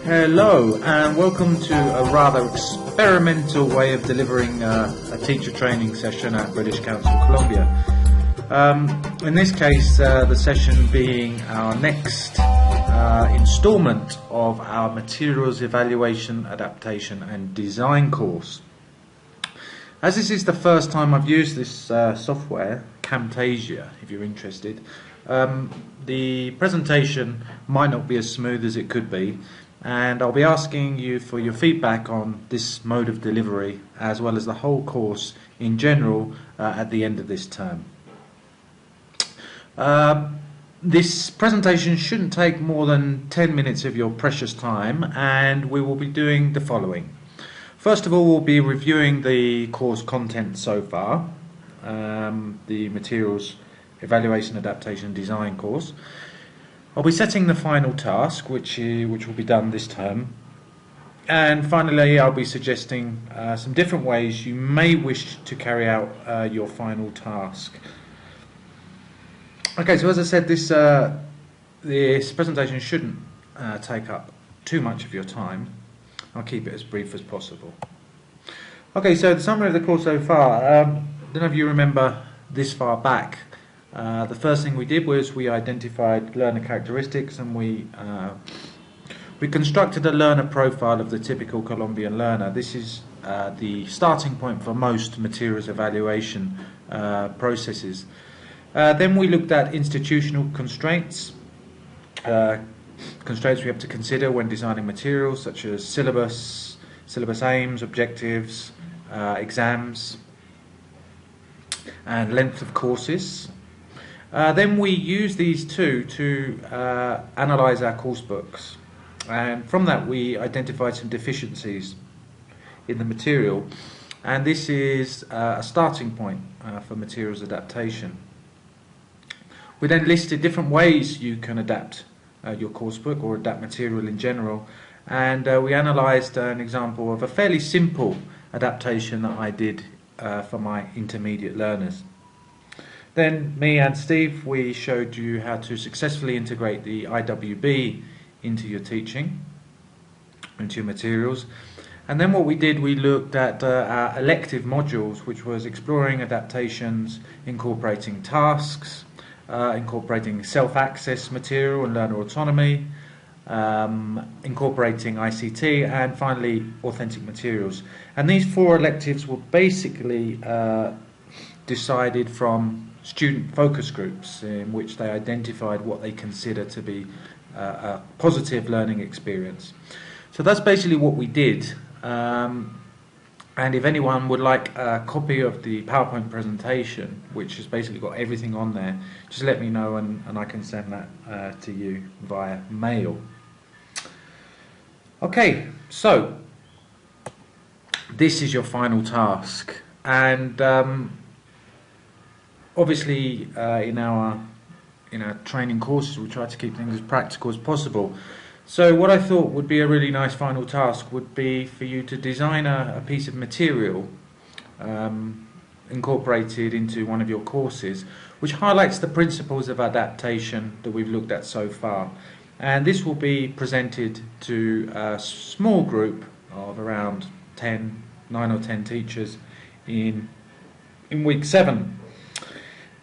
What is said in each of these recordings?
Hello and welcome to a rather experimental way of delivering a teacher training session at British Council Colombia. In this case, the session being our next instalment of our Materials Evaluation, Adaptation and Design course. As this is the first time I've used this software, Camtasia, if you're interested, the presentation might not be as smooth as it could be, and I'll be asking you for your feedback on this mode of delivery as well as the whole course in general at the end of this term. This presentation shouldn't take more than 10 minutes of your precious time, and we will be doing the following. First of all, we'll be reviewing the course content so far, the Materials Evaluation, Adaptation and Design course. I'll be setting the final task, which will be done this term, and finally I'll be suggesting some different ways you may wish to carry out your final task. Okay, so as I said, this presentation shouldn't take up too much of your time. I'll keep it as brief as possible. Okay, so the summary of the course so far. I don't know if you remember this far back. The first thing we did was we identified learner characteristics, and we constructed a learner profile of the typical Colombian learner. This is the starting point for most materials evaluation processes. Then we looked at institutional constraints, constraints we have to consider when designing materials, such as syllabus aims, objectives, exams, and length of courses. Then we use these two to analyse our course books, and from that we identified some deficiencies in the material, and this is a starting point for materials adaptation. We then listed different ways you can adapt your course book or adapt material in general, and we analysed an example of a fairly simple adaptation that I did for my intermediate learners. Then me and Steve, we showed you how to successfully integrate the IWB into your teaching, into your materials. And then what we did, we looked at our elective modules, which was exploring adaptations, incorporating tasks, incorporating self-access material and learner autonomy, incorporating ICT, and finally authentic materials. And these four electives were basically decided from student focus groups in which they identified what they consider to be a positive learning experience. So that's basically what we did. And if anyone would like a copy of the PowerPoint presentation, which has basically got everything on there, just let me know and I can send that to you via mail. Okay, so this is your final task, and obviously in our training courses we try to keep things as practical as possible. So what I thought would be a really nice final task would be for you to design a piece of material incorporated into one of your courses, which highlights the principles of adaptation that we've looked at so far. And this will be presented to a small group of around 9 or 10 teachers in week 7.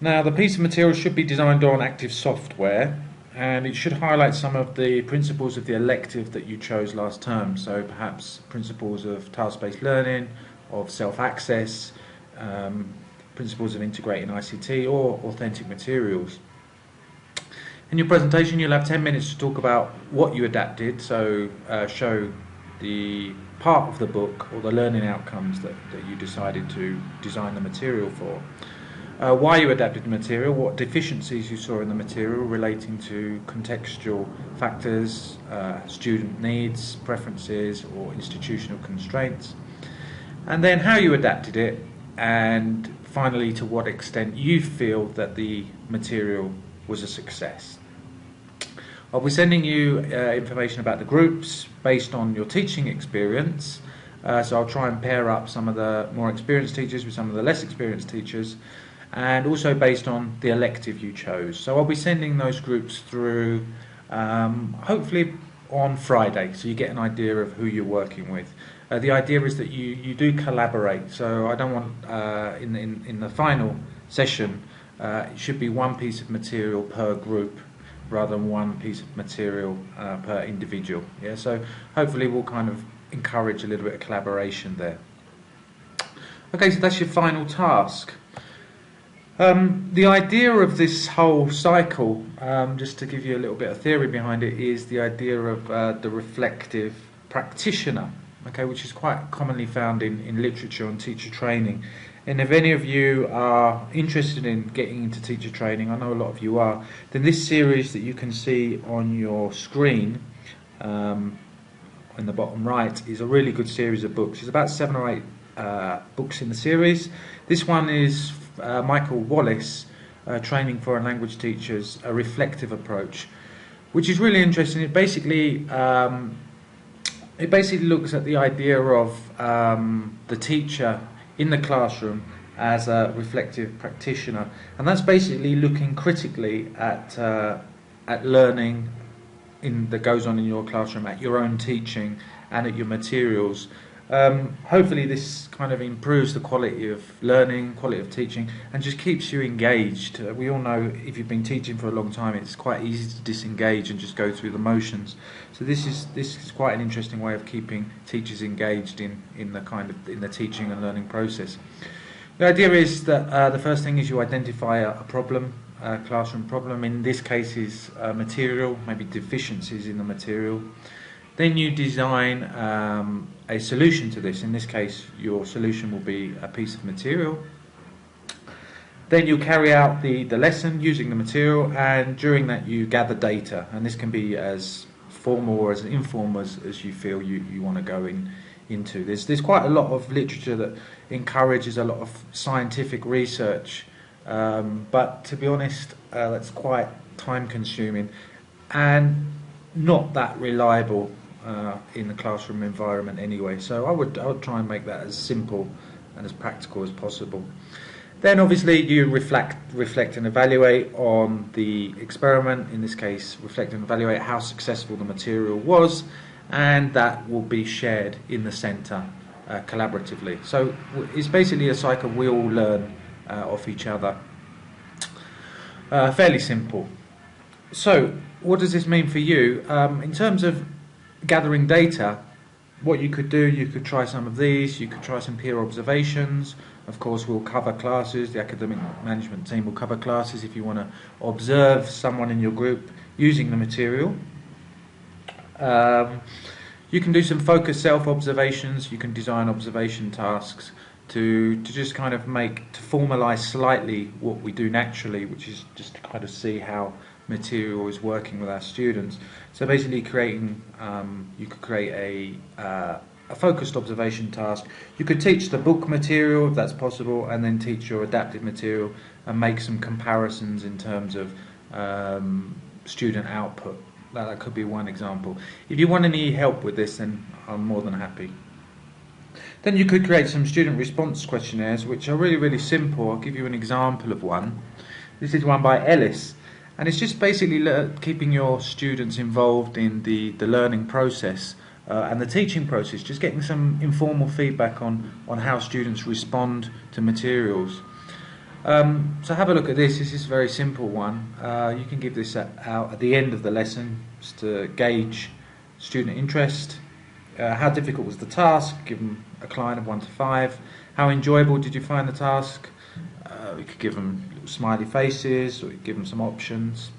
Now, the piece of material should be designed on active software, and it should highlight some of the principles of the elective that you chose last term. So perhaps principles of task-based learning, of self-access, principles of integrating ICT, or authentic materials. In your presentation you'll have 10 minutes to talk about what you adapted, so show the part of the book or the learning outcomes that you decided to design the material for. Why you adapted the material, what deficiencies you saw in the material relating to contextual factors, student needs, preferences or institutional constraints, and then how you adapted it, and finally to what extent you feel that the material was a success. I'll be sending you information about the groups based on your teaching experience, so I'll try and pair up some of the more experienced teachers with some of the less experienced teachers, and also based on the elective you chose. So I'll be sending those groups through hopefully on Friday, so you get an idea of who you're working with. The idea is that you do collaborate, so I don't want in the final session it should be one piece of material per group rather than one piece of material per individual. Yeah, so hopefully we'll kind of encourage a little bit of collaboration there. Okay, so that's your final task. The idea of this whole cycle, just to give you a little bit of theory behind it, is the idea of the reflective practitioner, okay, which is quite commonly found in literature on teacher training. And if any of you are interested in getting into teacher training, I know a lot of you are, then this series that you can see on your screen in the bottom right is a really good series of books. There's about 7 or 8 books in the series. This one is Michael Wallace, Training Foreign Language Teachers, A Reflective Approach, which is really interesting. It basically looks at the idea of the teacher in the classroom as a reflective practitioner, and that's basically looking critically at learning that goes on in your classroom, at your own teaching and at your materials. Hopefully this kind of improves the quality of learning, quality of teaching, and just keeps you engaged. We all know if you've been teaching for a long time, it's quite easy to disengage and just go through the motions. So this is quite an interesting way of keeping teachers engaged in the teaching and learning process. The idea is that the first thing is you identify a problem, a classroom problem. In this case is material, maybe deficiencies in the material. Then you design a solution to this. In this case, your solution will be a piece of material. Then you carry out the lesson using the material, and during that you gather data. And this can be as formal or as informal as you feel you want to go into. There's quite a lot of literature that encourages a lot of scientific research, but to be honest, that's quite time-consuming and not that reliable in the classroom environment anyway. So I would try and make that as simple and as practical as possible. Then obviously you reflect and evaluate on the experiment. In this case, reflect and evaluate how successful the material was, and that will be shared in the centre collaboratively. So it's basically a cycle we all learn off each other. Fairly simple. So what does this mean for you? In terms of gathering data, what you could do, you could try some of these, you could try some peer observations. Of course, we'll cover classes, the academic management team will cover classes if you want to observe someone in your group using the material. You can do some focused self-observations, you can design observation tasks to just kind of to formalise slightly what we do naturally, which is just to kind of see how material is working with our students. So basically you could create a focused observation task. You could teach the book material if that's possible, and then teach your adapted material and make some comparisons in terms of student output. That could be one example. If you want any help with this, then I'm more than happy. Then you could create some student response questionnaires, which are really, really simple. I'll give you an example of one. This is one by Ellis. And it's just basically keeping your students involved in the learning process and the teaching process, just getting some informal feedback on how students respond to materials. So have a look at this. This is a very simple one. You can give this out at the end of the lesson just to gauge student interest. How difficult was the task? Give them a client of 1 to 5. How enjoyable did you find the task? We could give them little smiley faces, or we could give them some options.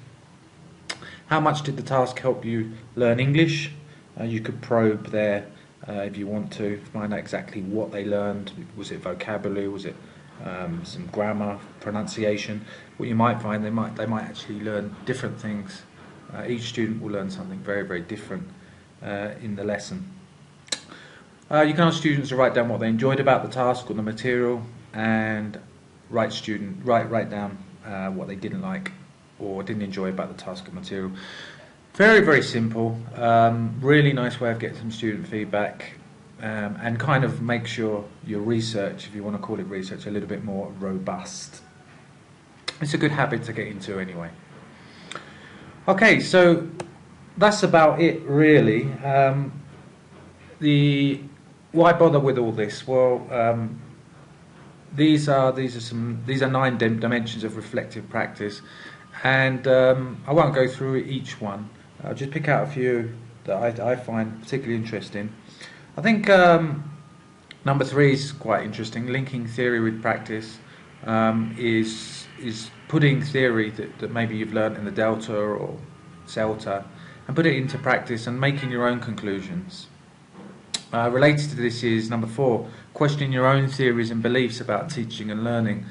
How much did the task help you learn English? You could probe there if you want to find out exactly what they learned. Was it vocabulary? Was it some grammar, pronunciation? What you might find, they might actually learn different things. Each student will learn something very, very different in the lesson. You can ask students to write down what they enjoyed about the task or the material, and write down what they didn't like or didn't enjoy about the task or material. Very, very simple. Really nice way of getting some student feedback, and kind of makes your research, if you want to call it research, a little bit more robust. It's a good habit to get into anyway. Okay, so that's about it, really. The Why bother with all this? Well, these are 9 dimensions of reflective practice, and I won't go through each one. I'll just pick out a few that I find particularly interesting. I think number 3 is quite interesting. Linking theory with practice is putting theory that maybe you've learnt in the Delta or Celta and put it into practice and making your own conclusions. Related to this is number 4, questioning your own theories and beliefs about teaching and learning.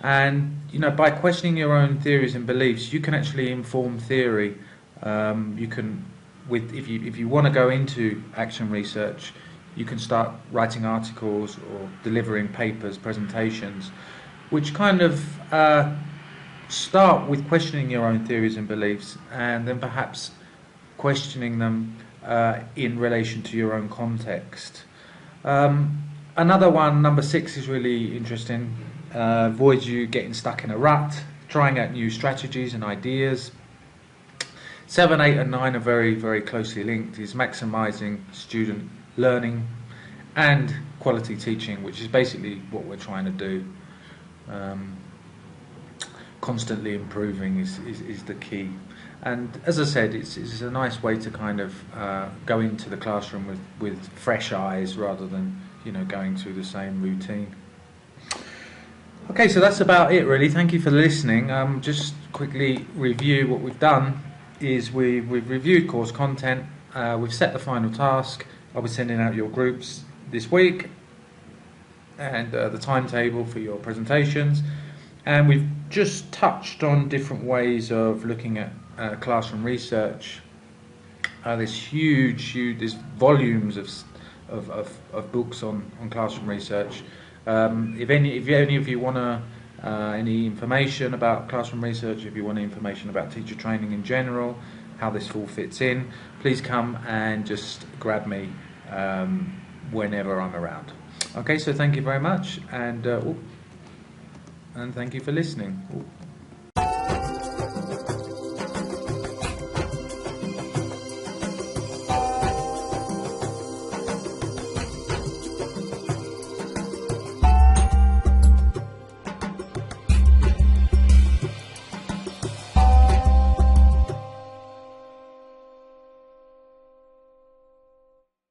And by questioning your own theories and beliefs, you can actually inform theory. You can, if you want to go into action research, you can start writing articles or delivering papers, presentations, which kind of start with questioning your own theories and beliefs, and then perhaps questioning them in relation to your own context. Another one, number 6, is really interesting. Avoids you getting stuck in a rut, trying out new strategies and ideas. 7, 8 and 9 are very, very closely linked. Is maximising student learning and quality teaching, which is basically what we're trying to do. Constantly improving is the key. And as I said, it's a nice way to kind of go into the classroom with fresh eyes rather than going through the same routine. Okay, so that's about it really. Thank you for listening. Just quickly review what we've done is we've reviewed course content, we've set the final task. I'll be sending out your groups this week, and the timetable for your presentations, and we've just touched on different ways of looking at classroom research. There's there's volumes of books on classroom research. If any of you want any information about classroom research, if you want information about teacher training in general, how this all fits in, please come and just grab me whenever I'm around. Okay, so thank you very much, and thank you for listening.